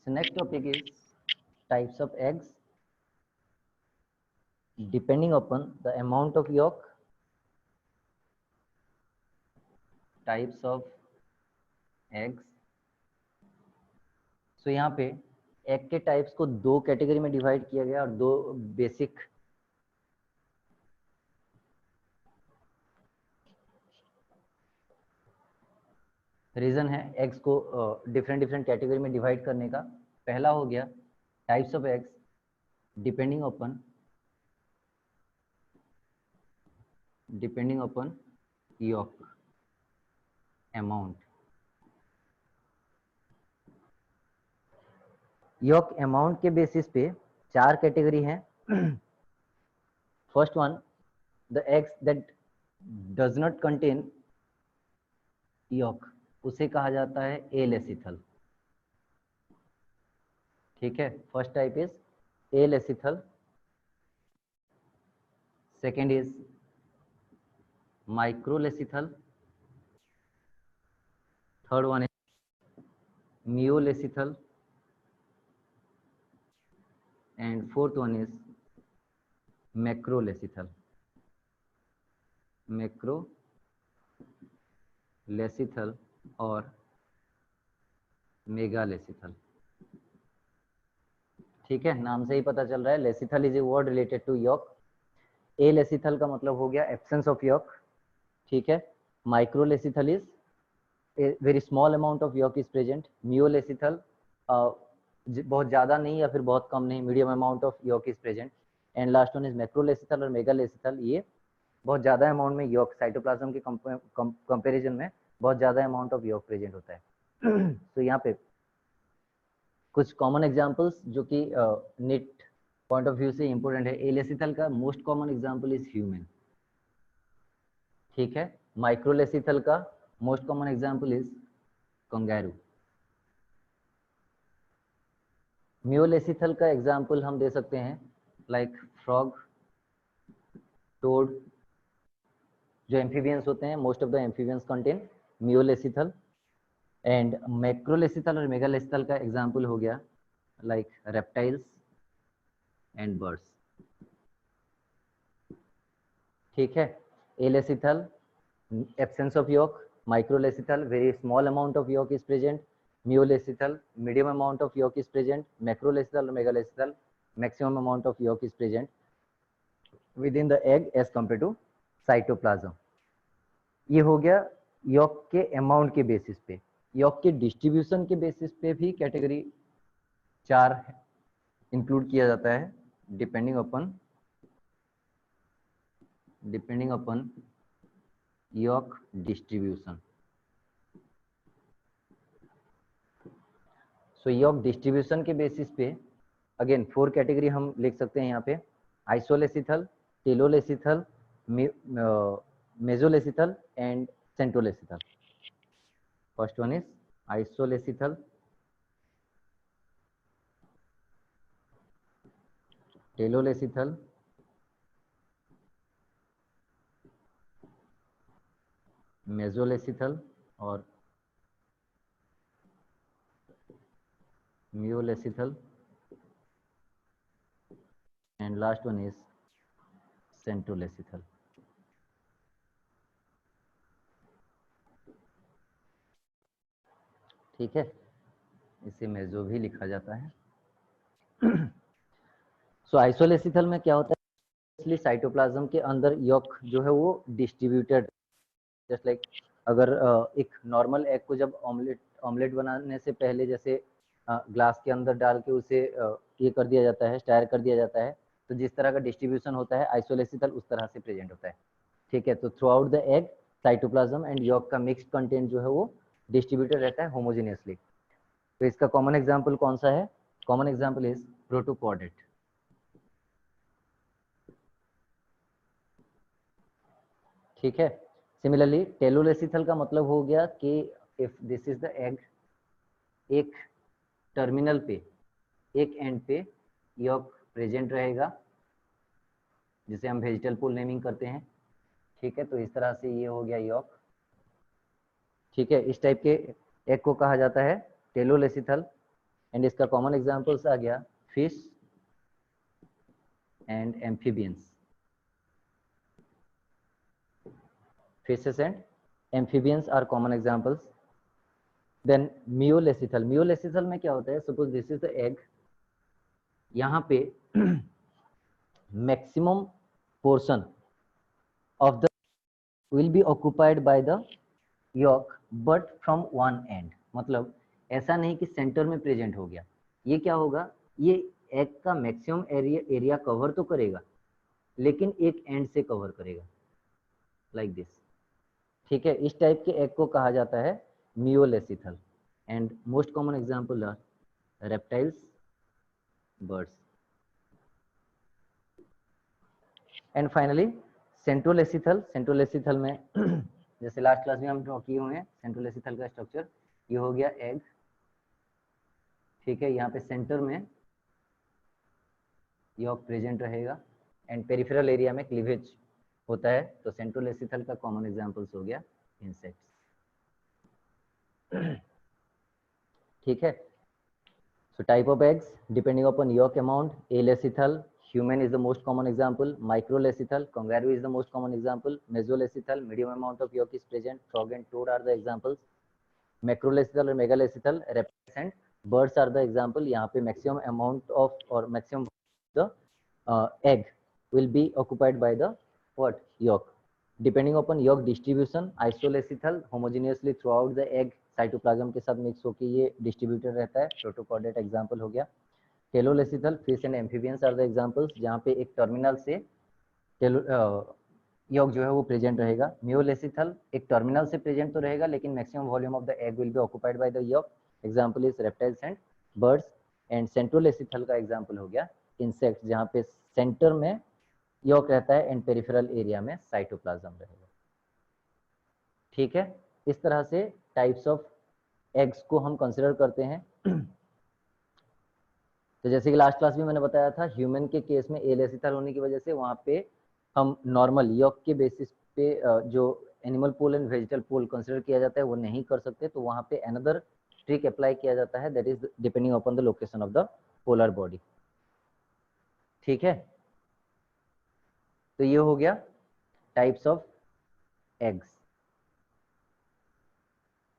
So next topic is types of eggs. Depending upon the amount of yolk, types of eggs. So यहाँ पे egg के types को दो category में divide किया गया और दो बेसिक रीजन है एग्स को डिफरेंट डिफरेंट कैटेगरी में डिवाइड करने का। पहला हो गया types of eggs depending upon yolk amount. Yolk amount के बेसिस पे चार कैटेगरी हैं। First one, the eggs that does not contain yolk, उसे कहा जाता है एलेसिथल। ठीक है, first type is alecithal, second is microlecithal, third one is miolecithal and fourth one is macrolecithal. Macrolecithal और मेगालेसिथल। ठीक है, नाम से ही पता चल रहा है lecithal is a word related to yolk. Alecithal का मतलब हो गया एब्सेंस ऑफ यॉक। ठीक है, microlecithal is a very small amount of yolk is present. Myolecythal बहुत ज़्यादा नहीं या फिर बहुत कम नहीं, medium amount of yolk is present. And last one is macrolecithal और मेगालेसिथल, ये बहुत ज़्यादा अमाउंट में yolk, साइटोप्लाज्म के कंपैरिजन में बहुत ज़्यादा अमाउंट ऑफ yolk प्रेजेंट होता है। तो यहाँ पे कुछ कॉमन एग्जांपल्स जो कि नीट पॉइंट ऑफ व्यू से इंपॉर्टेंट है। एलेसिथल का most common example is human. ठीक है, माइक्रोलेसिथल का most common example is kangaroo. Miolecithal का एग्जांपल हम दे सकते हैं लाइक फ्रॉग, टोड, जो एम्फीबियंस होते हैं। Most of the amphibians contain miolecithal. And macrolecithal और मेगालेसिथल का एग्जांपल हो गया लाइक रेप्टाइल्स एंड बर्ड्स। ठीक है, एलेसिथल absence of yolk, microlecythal very small amount of yolk is present, myolecythal medium amount of yolk is present, macrolecythal or megalecythal maximum amount of yolk is present within the egg as compared to cytoplasm। ये हो गया yolk के amount के basis पे। yolk के distribution के basis पे भी कैटेगरी चार इंक्लूड किया जाता है डिपेंडिंग अपॉन yolk distribution। सो yolk डिस्ट्रीब्यूशन के बेसिस पे अगेन फोर कैटेगरी हम लिख सकते हैं यहाँ पे, आइसोलेसिथल, टेलोलेसिथल, मेजोलेसिथल and centrolecithal. First one is आइसोलेसिथल, टेलोलेसिथल, मेजोलेसिथल और मियोलेसिथल and last one is centrolecithal. ठीक है, इसे मेजो भी लिखा जाता है। सो आइसोलेसिथल में क्या होता है, इसलिए साइटोप्लाज्म के अंदर यॉक जो है वो डिस्ट्रीब्यूटेड, जस्ट लाइक अगर एक नॉर्मल एग को जब ऑमलेट बनाने से पहले जैसे ग्लास के अंदर डाल के उसे ये कर दिया जाता है, स्टायर कर दिया जाता है, तो जिस तरह का डिस्ट्रीब्यूशन होता है आइसोलेसिथल उस तरह से प्रेजेंट होता है। ठीक है, तो throughout the egg cytoplasm and yolk का मिक्स्ड कंटेंट जो है वो डिस्ट्रीब्यूटेड रहता है होमोजेनियसली। तो इसका कॉमन एग्जाम्पल कौन सा है? Common example is protopodate. ठीक है, सिमिलरली टेलोलेसिथल का मतलब हो गया कि if this is the egg, एक टर्मिनल पे, एक एंड पे यॉक प्रेजेंट रहेगा जिसे हम वेजिटल पूल नेमिंग करते हैं। ठीक है, तो इस तरह से ये हो गया यॉक। ठीक है, इस टाइप के एग को कहा जाता है टेलोलेसिथल एंड इसका कॉमन एग्जांपल्स आ गया fish and amphibians, fishes and amphibians are common examples. Then myolecithal, myolecithal में क्या होता है, suppose this is the egg, यहाँ पे maximum portion of the will be occupied by the yolk but from one end, मतलब ऐसा नहीं कि सेंटर में प्रेजेंट हो गया, ये क्या होगा, ये एग का मैक्सिमम एरिया कवर तो करेगा लेकिन एक एंड से कवर करेगा, लाइक दिस, ठीक है। इस टाइप के एग को कहा जाता है miolecithal. And most common example are reptiles, birds. And finally centrolecithal, centrolecithal में जैसे लास्ट क्लास में हम ड्रॉ किए हुए हैं सेंट्रोलेसिथल का स्ट्रक्चर, ये हो गया एग, ठीक है, यहाँ पे सेंटर में यॉक प्रेजेंट रहेगा एंड पेरिफेरल एरिया में क्लीवेज होता है, तो सेंट्रोलेसिथल का कॉमन एग्जांपल्स हो गया इंसेक्ट्स, ठीक है। So type of eggs depending upon yolk amount, alecithal, human is the most common example, microlecithal, kangaroo is the most common example, mesolecithal, medium amount of yolk is present, frog and toad are the examples, macrolecithal or megalecithal, reptiles and birds are the example. यहाँ पे maximum amount of or maximum the egg will be occupied by the what, yolk. Depending upon yolk distribution, isolecithal homogeneously throughout the egg, cytoplasm के साथ mix होकर ये distributed रहता है, protochordate example हो गया। Telolecithal, fish and amphibians are the examples, जहाँ पे एक टर्मिनल से यॉक जो है वो प्रेजेंट रहेगा। मियोलेसिथल एक टर्मिनल से प्रेजेंट तो रहेगा लेकिन maximum volume of the egg will be occupied by the yolk, example is reptiles and birds. And centrolecithal का एग्जांपल हो गया इंसेक्ट्स, जहाँ पे सेंटर में यॉक रहता है एंड पेरिफेरल एरिया में साइटोप्लाज्म रहेगा, ठीक है। इस तरह से टाइप्स ऑफ एग्स को हम कंसिडर करते हैं। तो जैसे कि लास्ट क्लास में मैंने बताया था, ह्यूमन के केस में एलेसिथल होने की वजह से वहाँ पे हम नॉर्मल यॉक के बेसिस पे जो animal pole and vegetal pole consider किया जाता है वो नहीं कर सकते, तो वहाँ पे अनदर ट्रिक अप्लाई किया जाता है, that is depending upon the location of the polar body, ठीक है। तो ये हो गया टाइप्स ऑफ एग्स।